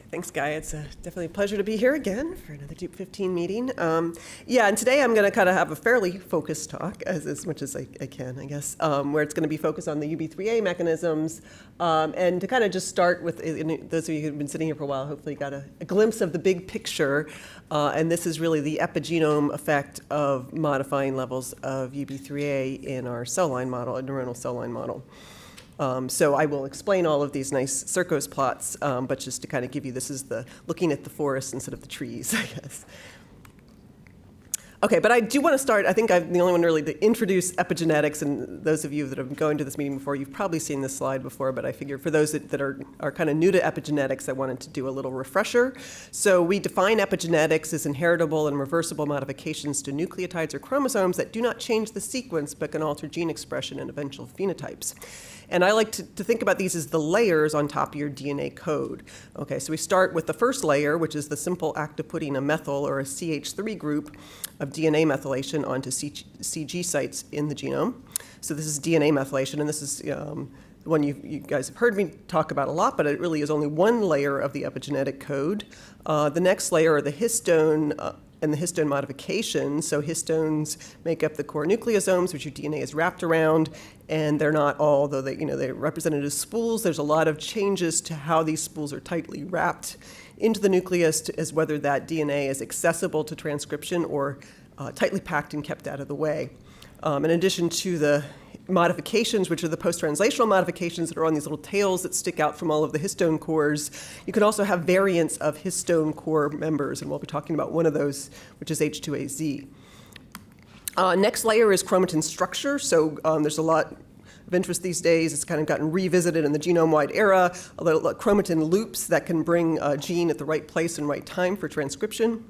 Thanks, Guy. It's definitely a pleasure to be here again for another Dupe 15 meeting. Yeah, and today I'm going to kind of have a fairly focused talk, as much as I can, I guess, where it's going to be focused on the UB3A mechanisms. And to kind of just start with, those of you who've been sitting here for a while, hopefully got a glimpse of the big picture. And this is really the epigenome effect of modifying levels of UB3A in our cell line model, a neuronal cell line model. So I will explain all of these nice circos plots, but just to kind of give you, this is the looking at the forest instead of the trees, I guess. Okay, but I do want to start, I think I'm the only one really to introduce epigenetics, and those of you that have gone to this meeting before, you've probably seen this slide before, but I figure for those that are kind of new to epigenetics, I wanted to do a little refresher. So we define epigenetics as inheritable and reversible modifications to nucleotides or chromosomes that do not change the sequence, but can alter gene expression and eventual phenotypes. And I like to think about these as the layers on top of your DNA code. Okay, so we start with the first layer, which is the simple act of putting a methyl or a CH3 group of DNA methylation onto CG sites in the genome. So this is DNA methylation, and this is the one you guys have heard me talk about a lot, but it really is only one layer of the epigenetic code. The next layer are the histone and the histone modifications. So histones make up the core nucleosomes, which your DNA is wrapped around, and they're not all, though they're represented as spools. There's a lot of changes to how these spools are tightly wrapped into the nucleus as whether that DNA is accessible to transcription or tightly packed and kept out of the way. In addition to the modifications, which are the post-translational modifications that are on these little tails that stick out from all of the histone cores, you can also have variants of histone core members, and we'll be talking about one of those, which is H2AZ. Next layer is chromatin structure. So there's a lot of interest these days. It's kind of gotten revisited in the genome-wide era. A little chromatin loops that can bring a gene at the right place and right time for transcription.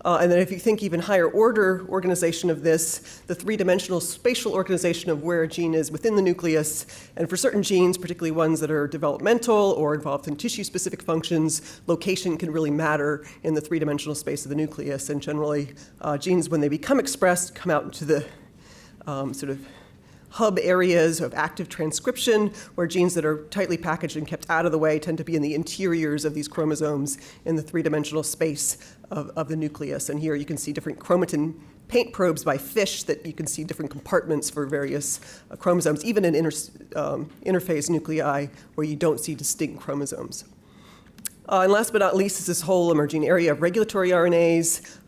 And then if you think even higher order organization of this, the three-dimensional spatial organization of where a gene is within the nucleus. And for certain genes, particularly ones that are developmental or involved in tissue-specific functions, location can really matter in the three-dimensional space of the nucleus. And generally, genes, when they become expressed, come out into the sort of hub areas of active transcription, where genes that are tightly packaged and kept out of the way tend to be in the interiors of these chromosomes in the three-dimensional space of the nucleus. And here you can see different chromatin paint probes by fish that you can see different compartments for various chromosomes, even in interphase nuclei where you don't see distinct chromosomes. And last but not least is this whole emerging area of regulatory RNAs.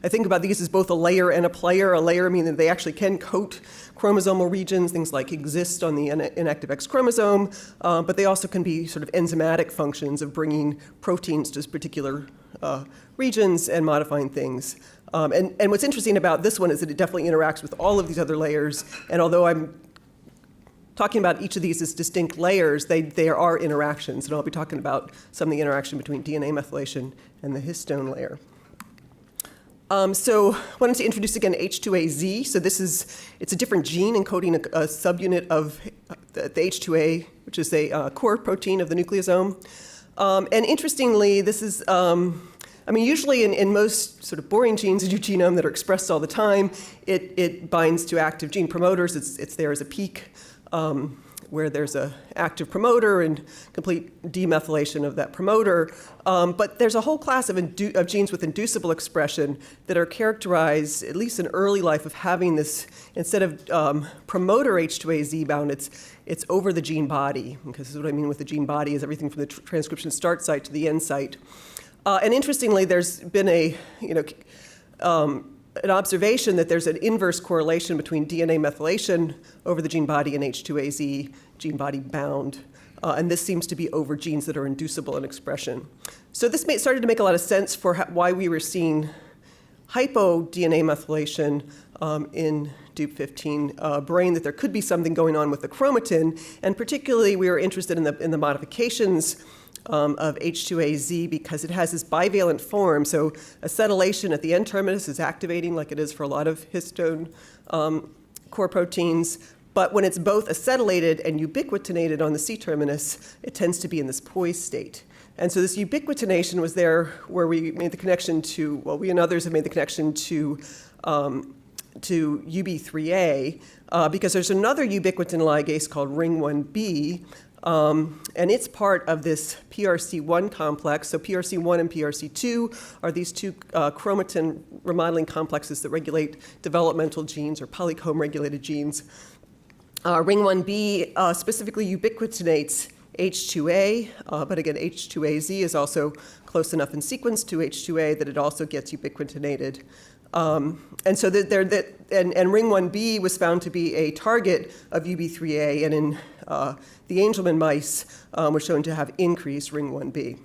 I think about these as both a layer and a player. A layer meaning that they actually can coat chromosomal regions, things like exist on the inactive X chromosome, but they also can be sort of enzymatic functions of bringing proteins to particular regions and modifying things. And what's interesting about this one is that it definitely interacts with all of these other layers, and although I'm talking about each of these as distinct layers, they are interactions, and I'll be talking about some of the interaction between DNA methylation and the histone layer. So I wanted to introduce again H2AZ. So it's a different gene encoding a subunit of the H2A, which is a core protein of the nucleosome. And interestingly, this is, usually in most sort of boring genes in your genome that are expressed all the time, it binds to active gene promoters. It's there as a peak where there's an active promoter and complete demethylation of that promoter. But there's a whole class of genes with inducible expression that are characterized, at least in early life, of having this, instead of promoter H2AZ bound, it's over the gene body. Because this is what I mean with the gene body, is everything from the transcription start site to the end site. And interestingly, there's been an observation that there's an inverse correlation between DNA methylation over the gene body and H2AZ gene body bound. And this seems to be over genes that are inducible in expression. So this started to make a lot of sense for why we were seeing hypo-DNA methylation in Dup15 brain, that there could be something going on with the chromatin. And particularly, we were interested in the modifications of H2AZ because it has this bivalent form. So acetylation at the N terminus is activating like it is for a lot of histone core proteins. But when it's both acetylated and ubiquitinated on the C terminus, it tends to be in this poised state. And so this ubiquitination was there where we made the connection to, well, we and others have made the connection to UB3A because there's another ubiquitin ligase called Ring1B And it's part of this PRC1 complex. So PRC1 and PRC2 are these two chromatin remodeling complexes that regulate developmental genes or polycomb-regulated genes. Ring 1B specifically ubiquitinates H2A, but again, H2AZ is also close enough in sequence to H2A that it also gets ubiquitinated. And so and Ring 1B was found to be a target of UB3A, and in the Angelman mice was shown to have increased Ring 1B.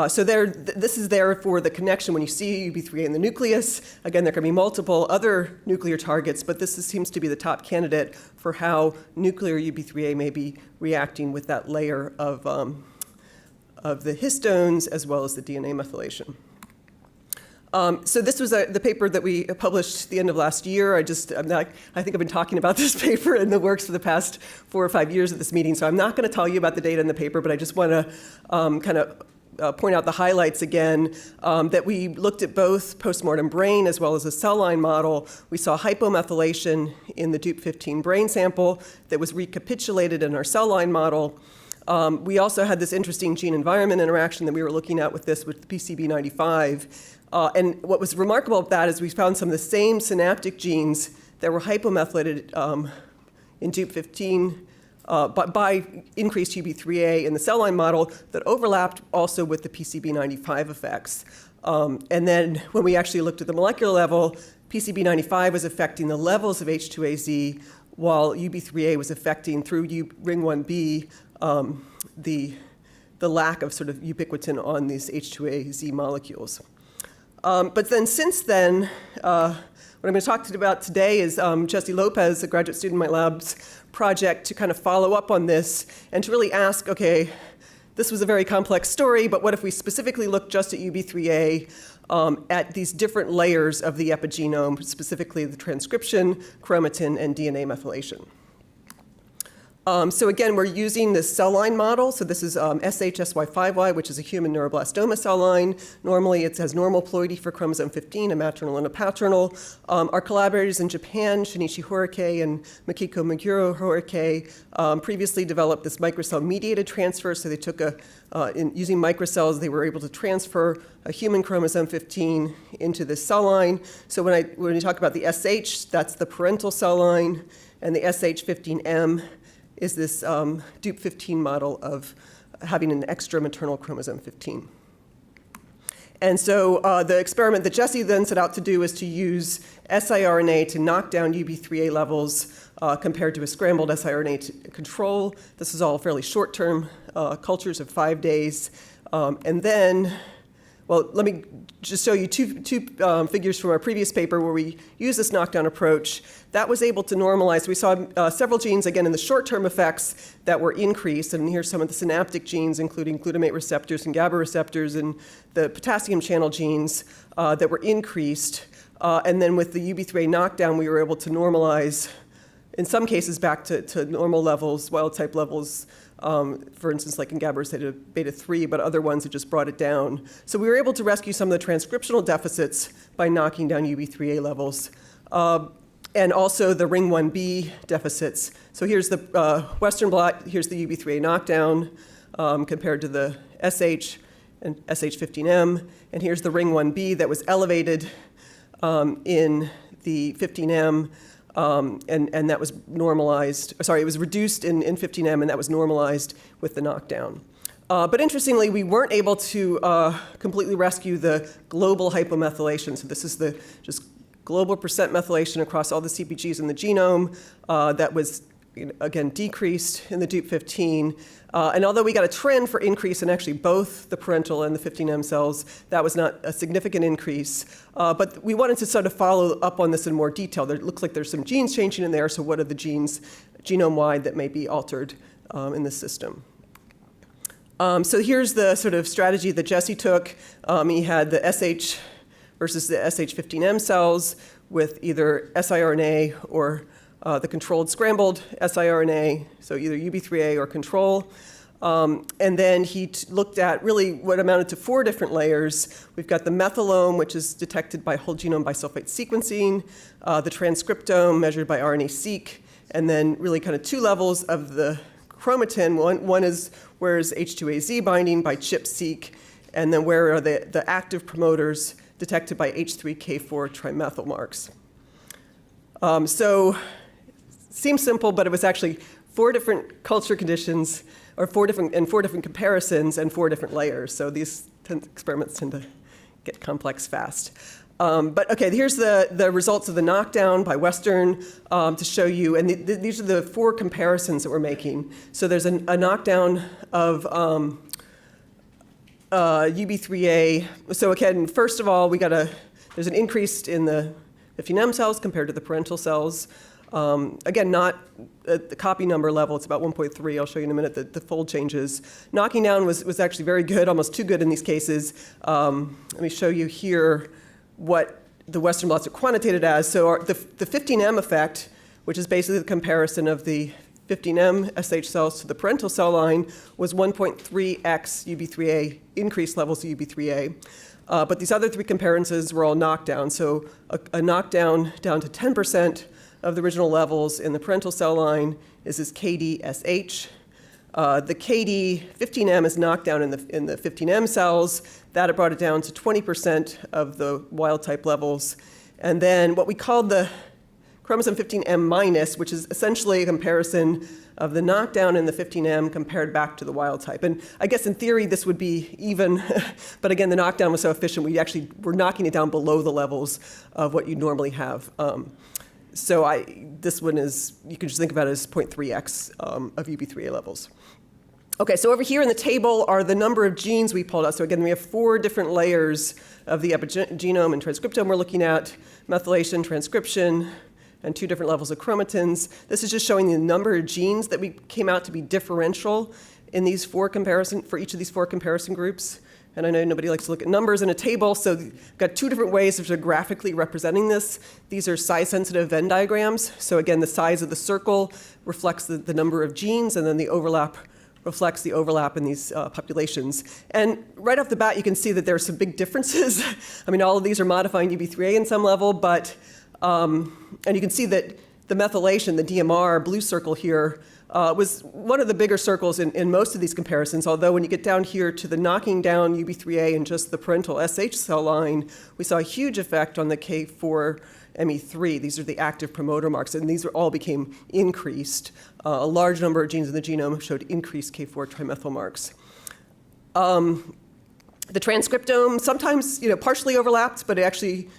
So this is there for the connection when you see UB3A in the nucleus. Again, there can be multiple other nuclear targets, but this seems to be the top candidate for how nuclear UB3A may be reacting with that layer of the histones as well as the DNA methylation. So this was the paper that we published the end of last year. I think I've been talking about this paper in the works for the past 4 or 5 years at this meeting, so I'm not going to tell you about the data in the paper, but I just want to kind of point out the highlights again, that we looked at both postmortem brain as well as a cell line model. We saw hypomethylation in the DUP15 brain sample that was recapitulated in our cell line model. We also had this interesting gene-environment interaction that we were looking at with the PCB95. And what was remarkable about that is we found some of the same synaptic genes that were hypomethylated in DUP15 by increased UB3A in the cell line model that overlapped also with the PCB95 effects. And then when we actually looked at the molecular level, PCB95 was affecting the levels of H2AZ, while UB3A was affecting through Ring 1B the lack of sort of ubiquitin on these H2AZ molecules. But then since then, what I'm going to talk about today is Jesse Lopez, a graduate student in my lab's project, to kind of follow up on this and to really ask, okay, this was a very complex story, but what if we specifically look just at UB3A at these different layers of the epigenome, specifically the transcription, chromatin, and DNA methylation? So again, we're using this cell line model. So this is SHSY5Y, which is a human neuroblastoma cell line. Normally, it has normal ploidy for chromosome 15, a maternal and a paternal. Our collaborators in Japan, Shinichi Horike and Makiko Meguro Horike, previously developed this microcell-mediated transfer. So they took using microcells, they were able to transfer a human chromosome 15 into this cell line. So when we talk about the SH, that's the parental cell line, and the SH15M is this DUP15 model of having an extra maternal chromosome 15. And so the experiment that Jesse then set out to do is to use siRNA to knock down UB3A levels compared to a scrambled siRNA control. This is all fairly short-term cultures of 5 days. And then, well, let me just show you two figures from our previous paper where we used this knockdown approach. That was able to normalize. We saw several genes, again, in the short-term effects that were increased. And here's some of the synaptic genes, including glutamate receptors and GABA receptors and the potassium channel genes that were increased. And then with the UB3A knockdown, we were able to normalize, in some cases, back to normal levels, wild-type levels, for instance, like in GABA receptor beta 3, but other ones that just brought it down. So we were able to rescue some of the transcriptional deficits by knocking down UB3A levels, and also the Ring 1B deficits. So here's the Western blot, here's the UB3A knockdown compared to the SH and SH15M, and here's the Ring 1B that was elevated in the 15M, and that was normalized, sorry, it was reduced in 15M, and that was normalized with the knockdown. But interestingly, we weren't able to completely rescue the global hypomethylation. So this is the just global percent methylation across all the CpGs in the genome that was, again, decreased in the DUP15. And although we got a trend for increase in actually both the parental and the 15M cells, that was not a significant increase. But we wanted to sort of follow up on this in more detail. It looks like there's some genes changing in there, so what are the genes genome-wide that may be altered in the system? So here's the sort of strategy that Jesse took. He had the SH versus the SH15M cells with either siRNA or the controlled scrambled siRNA, so either UB3A or control. And then he looked at really what amounted to 4 different layers. We've got the methylome, which is detected by whole genome bisulfite sequencing, the transcriptome measured by RNA-seq, and then really kind of 2 levels of the chromatin. One is where is H2AZ binding by ChIP-seq, and then where are the active promoters detected by H3K4 trimethyl marks. So seems simple, but it was actually 4 different culture conditions, or 4 different comparisons, and 4 different layers. So these experiments tend to get complex fast. But okay, here's the results of the knockdown by Western to show you, and these are the 4 comparisons that we're making. So there's a knockdown of UB3A. So again, first of all, there's an increase in the 15M cells compared to the parental cells. Again, not at the copy number level, it's about 1.3. I'll show you in a minute the fold changes. Knocking down was actually very good, almost too good in these cases. Let me show you here what the Western blots are quantitated as. So the 15M effect, which is basically the comparison of the 15M SH cells to the parental cell line, was 1.3x UB3A, increased levels of UB3A. But these other 3 comparisons were all knockdown. So a knockdown down to 10% of the original levels in the parental cell line is this KD-SH. The KD-15M is knocked down in the 15M cells. That brought it down to 20% of the wild type levels. And then what we called the chromosome 15M minus, which is essentially a comparison of the knockdown in the 15M compared back to the wild type. And I guess in theory this would be even, but again the knockdown was so efficient we actually were knocking it down below the levels of what you normally have. So this one is, you can just think about it as 0.3x of UB3A levels. Okay, so over here in the table are the number of genes we pulled out. So again, we have 4 different layers of the epigenome and transcriptome we're looking at: methylation, transcription, and 2 different levels of chromatins. This is just showing the number of genes that we came out to be differential in these 4 for each of these 4 comparison groups. And I know nobody likes to look at numbers in a table, so we've got 2 different ways of graphically representing this. These are size-sensitive Venn diagrams. So again, the size of the circle reflects the number of genes, and then the overlap reflects the overlap in these populations. And right off the bat, you can see that there are some big differences. I mean, all of these are modifying UB3A in some level, but, and you can see that the methylation, the DMR blue circle here, was one of the bigger circles in most of these comparisons, although when you get down here to the knocking down UB3A and just the parental SH cell line, we saw a huge effect on the K4ME3. These are the active promoter marks, and these all became increased. A large number of genes in the genome showed increased K4 trimethyl marks. The transcriptome sometimes, partially overlapped, but it actually,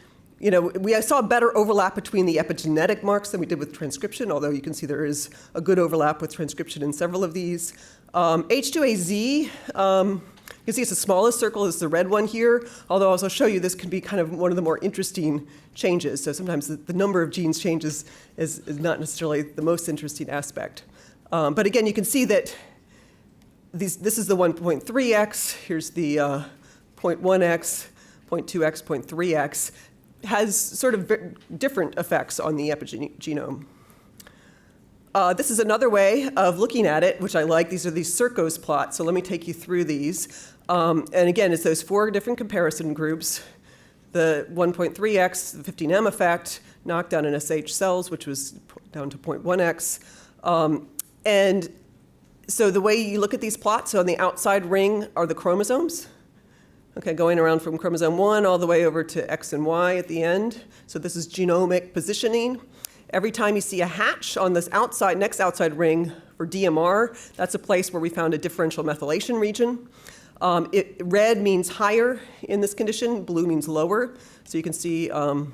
we saw a better overlap between the epigenetic marks than we did with transcription, although you can see there is a good overlap with transcription in several of these. H2AZ, you can see it's the smallest circle, is the red one here, although I'll show you this can be kind of one of the more interesting changes. So sometimes the number of genes changes is not necessarily the most interesting aspect. But again, you can see that this is the 1.3x, here's the 0.1x, 0.2x, 0.3x. Has sort of different effects on the epigenome. This is another way of looking at it, which I like. These are these circos plots, so let me take you through these. And again, it's those 4 different comparison groups. The 1.3x, the 15M effect, knockdown in SH cells, which was down to 0.1x. And so the way you look at these plots, so on the outside ring are the chromosomes. Okay, going around from chromosome 1 all the way over to X and Y at the end. So this is genomic positioning. Every time you see a hatch on this next outside ring for DMR, that's a place where we found a differential methylation region. Red means higher in this condition, blue means lower. So you can see the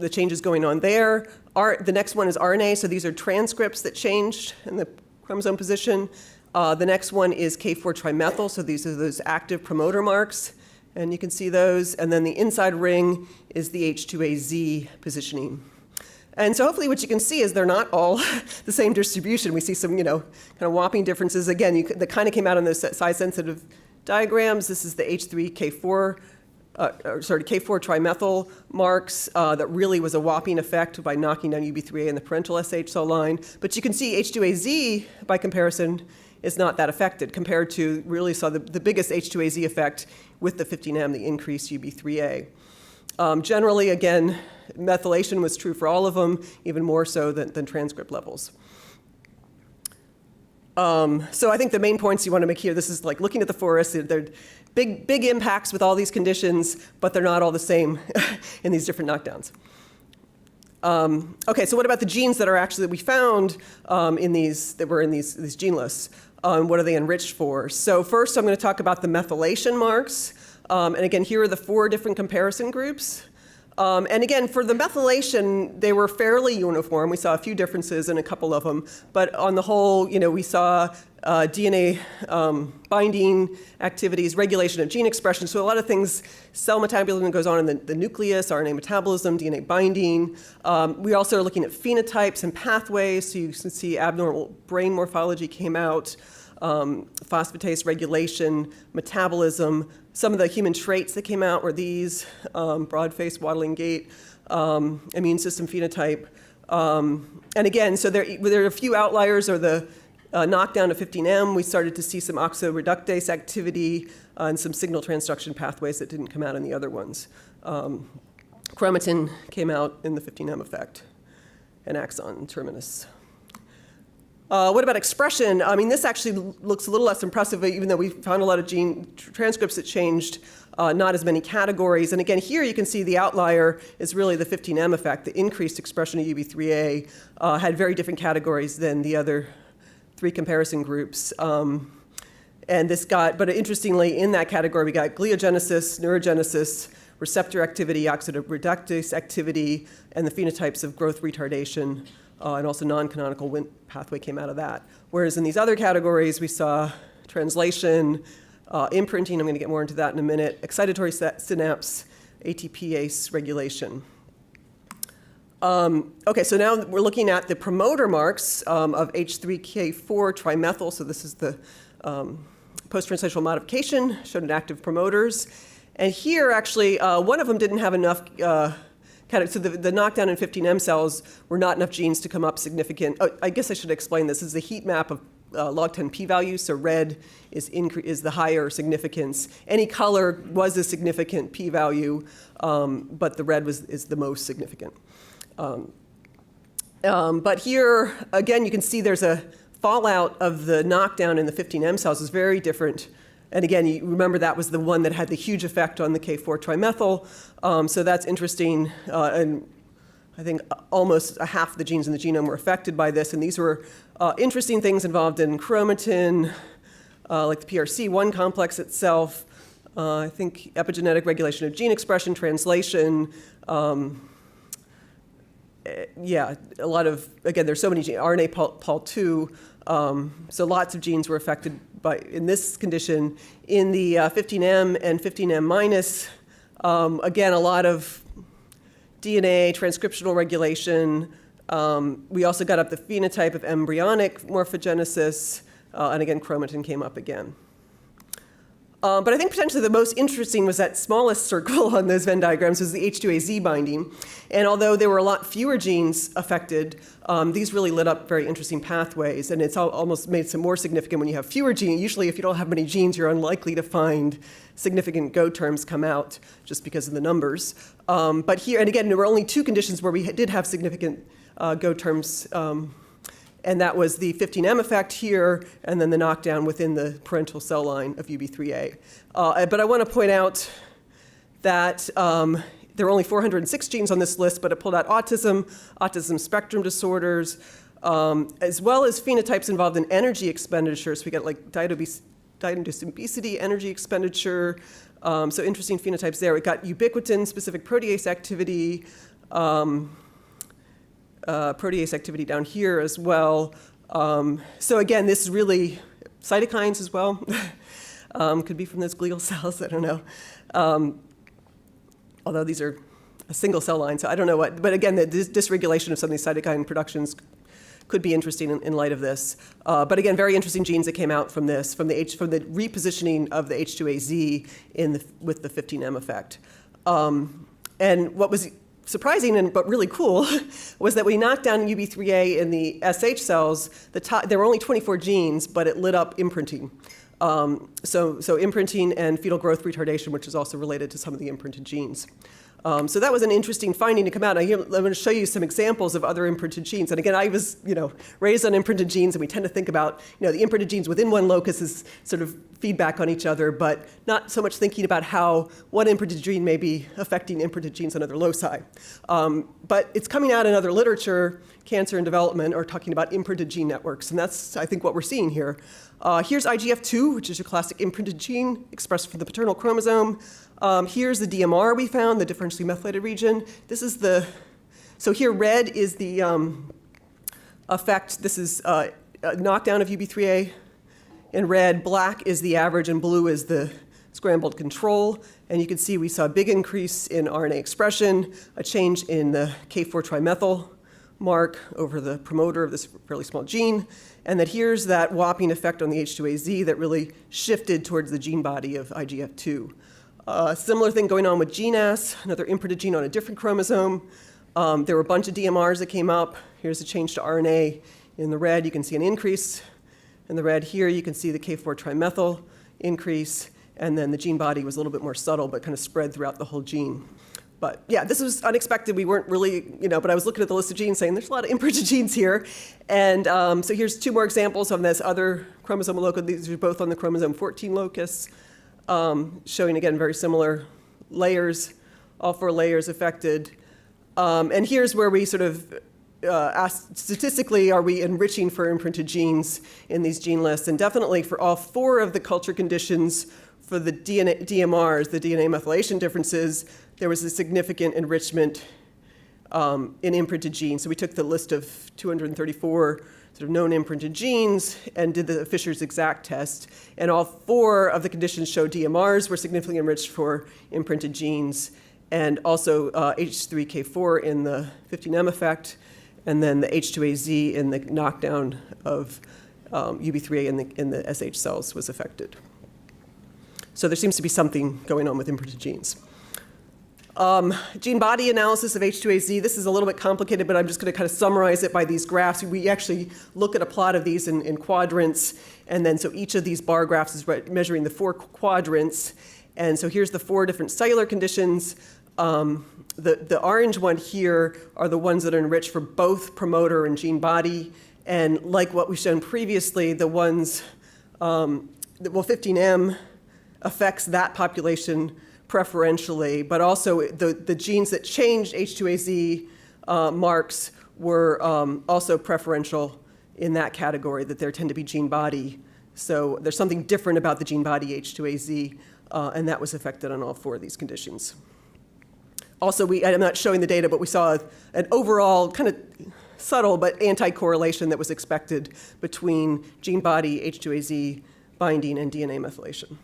changes going on there. The next one is RNA, so these are transcripts that changed in the chromosome position. The next one is K4 trimethyl, so these are those active promoter marks, and you can see those. And then the inside ring is the H2AZ positioning. And so hopefully what you can see is they're not all the same distribution. We see some, kind of whopping differences. Again, that kind of came out in those size-sensitive diagrams. This is the H3K4, K4 trimethyl marks that really was a whopping effect by knocking down UB3A in the parental SH cell line. But you can see H2AZ, by comparison, is not that affected compared to really saw the biggest H2AZ effect with the 15M, the increased UB3A. Generally, again, methylation was true for all of them, even more so than transcript levels. So I think the main points you want to make here, this is like looking at the forest, they're big impacts with all these conditions, but they're not all the same in these different knockdowns. Okay, so what about the genes that are actually that we found that were in these gene lists? What are they enriched for? So first I'm going to talk about the methylation marks. And again, here are the 4 different comparison groups. And again, for the methylation, they were fairly uniform. We saw a few differences in a couple of them. But on the whole, we saw DNA binding activities, regulation of gene expression. So a lot of things, cell metabolism goes on in the nucleus, RNA metabolism, DNA binding. We also are looking at phenotypes and pathways. So you can see abnormal brain morphology came out, phosphatase regulation, metabolism. Some of the human traits that came out were these, broad face, waddling gait, immune system phenotype. And again, so there are a few outliers, or the knockdown of 15M, we started to see some oxidoreductase activity and some signal transduction pathways that didn't come out in the other ones. Chromatin came out in the 15M effect, and axon terminus. What about expression? I mean, this actually looks a little less impressive, even though we found a lot of gene transcripts that changed not as many categories. And again, here you can see the outlier is really the 15M effect. The increased expression of UB3A had very different categories than the other 3 comparison groups. And but interestingly, in that category, we got gliogenesis, neurogenesis, receptor activity, oxidoreductase activity, and the phenotypes of growth retardation. And also non-canonical Wnt pathway came out of that. Whereas in these other categories, we saw translation, imprinting, I'm going to get more into that in a minute, excitatory synapse, ATPase regulation. Okay, so now we're looking at the promoter marks of H3K4 trimethyl. So this is the post-translational modification, showed in active promoters. And here, actually, one of them didn't have enough so the knockdown in 15M cells were not enough genes to come up significant. Oh, I guess I should explain this. This is a heat map of log 10 p-values, so red is the higher significance. Any color was a significant p-value, but the red is the most significant. But here, again, you can see there's a fallout of the knockdown in the 15M cells is very different. And again, you remember that was the one that had the huge effect on the K4 trimethyl. So that's interesting. And I think almost half the genes in the genome were affected by this. And these were interesting things involved in chromatin, like the PRC1 complex itself. I think epigenetic regulation of gene expression, translation. Yeah, a lot of, again, there's so many genes, RNA Pol2. So lots of genes were affected in this condition. In the 15M and 15M minus, again, a lot of DNA, transcriptional regulation. We also got up the phenotype of embryonic morphogenesis, and again, chromatin came up again. But I think potentially the most interesting was that smallest circle on those Venn diagrams was the H2AZ binding. And although there were a lot fewer genes affected, these really lit up very interesting pathways. And it's almost made some more significant when you have fewer genes. Usually if you don't have many genes, you're unlikely to find significant Go terms come out just because of the numbers. But here, and again, there were only 2 conditions where we did have significant Go terms. And that was the 15M effect here, and then the knockdown within the parental cell line of UB3A. But I want to point out that there are only 406 genes on this list, but it pulled out autism spectrum disorders, as well as phenotypes involved in energy expenditure. So we got like diet-induced obesity, energy expenditure. So interesting phenotypes there. We got ubiquitin-specific protease activity, protease activity down here as well. So again, this is really cytokines as well. Could be from those glial cells, I don't know. Although these are a single cell line, so I don't know what. But again, the dysregulation of some of these cytokine productions could be interesting in light of this. But again, very interesting genes that came out from this, from the repositioning of the H2AZ with the 15M effect. And what was surprising but really cool was that we knocked down UB3A in the SH cells. There were only 24 genes, but it lit up imprinting. So imprinting and fetal growth retardation, which is also related to some of the imprinted genes. So that was an interesting finding to come out. I'm going to show you some examples of other imprinted genes. And again, I was, raised on imprinted genes, and we tend to think about, the imprinted genes within one locus as sort of feedback on each other, but not so much thinking about how one imprinted gene may be affecting imprinted genes on other loci. But it's coming out in other literature, Cancer and Development, or talking about imprinted gene networks, and that's, I think, what we're seeing here. Here's IGF-2, which is your classic imprinted gene expressed from the paternal chromosome. Here's the DMR we found, the differentially methylated region. This is so here red is the effect. This is a knockdown of UB3A in red. Black is the average, and blue is the scrambled control. And you can see we saw a big increase in RNA expression, a change in the K4 trimethyl mark over the promoter of this fairly small gene, and that here's that whopping effect on the H2AZ that really shifted towards the gene body of IGF-2. Similar thing going on with GNAS, another imprinted gene on a different chromosome. There were a bunch of DMRs that came up. Here's a change to RNA. In the red, you can see an increase. In the red here, you can see the K4 trimethyl increase, and then the gene body was a little bit more subtle, but kind of spread throughout the whole gene. But yeah, this was unexpected. We weren't really, but I was looking at the list of genes saying there's a lot of imprinted genes here. And so here's two more examples of this other chromosomal locus. These are both on the chromosome 14 locus, showing, again, very similar layers, all 4 layers affected. And here's where we sort of asked, statistically, are we enriching for imprinted genes in these gene lists? And definitely for all 4 of the culture conditions for the DMRs, the DNA methylation differences, there was a significant enrichment in imprinted genes. So we took the list of 234 sort of known imprinted genes and did the Fisher's exact test. And all 4 of the conditions showed DMRs were significantly enriched for imprinted genes, and also H3K4 in the 15M effect, and then the H2AZ in the knockdown of UB3A in the SH cells was affected. So there seems to be something going on with imprinted genes. Gene body analysis of H2AZ. This is a little bit complicated, but I'm just going to kind of summarize it by these graphs. We actually look at a plot of these in quadrants, and then so each of these bar graphs is measuring the 4 quadrants. And so here's the 4 different cellular conditions. The orange one here are the ones that are enriched for both promoter and gene body. And like what we've shown previously, the ones, 15M affects that population preferentially, but also the genes that changed H2AZ marks were also preferential in that category, that there tend to be gene body. So there's something different about the gene body H2AZ, and that was affected on all 4 of these conditions. Also, I'm not showing the data, but we saw an overall kind of subtle but anti-correlation that was expected between gene body, H2AZ binding, and DNA methylation.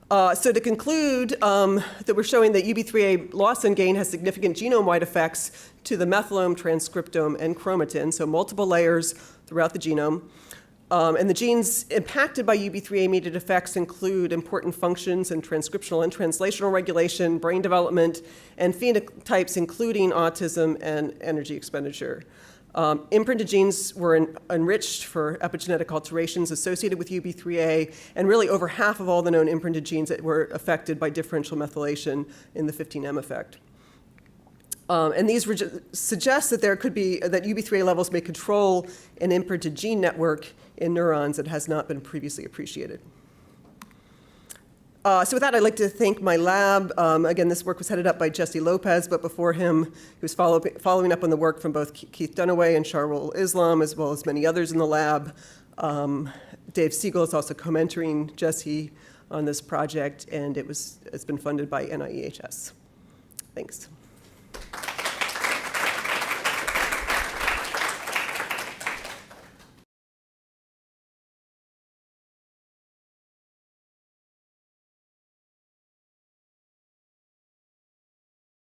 So to conclude, that we're showing that UB3A loss and gain has significant genome-wide effects to the methylome, transcriptome, and chromatin, so multiple layers throughout the genome. And the genes impacted by UB3A-mediated effects include important functions in transcriptional and translational regulation, brain development, and phenotypes including autism and energy expenditure. Imprinted genes were enriched for epigenetic alterations associated with UB3A, and really over half of all the known imprinted genes that were affected by differential methylation in the 15M effect. And these suggest that there could be, that UB3A levels may control an imprinted gene network in neurons that has not been previously appreciated. So with that, I'd like to thank my lab. Again, this work was headed up by Jesse Lopez, but before him, he was following up on the work from both Keith Dunaway and Sharwal Islam, as well as many others in the lab. Dave Siegel is also co-mentoring Jesse on this project, and it's been funded by NIEHS. Thanks.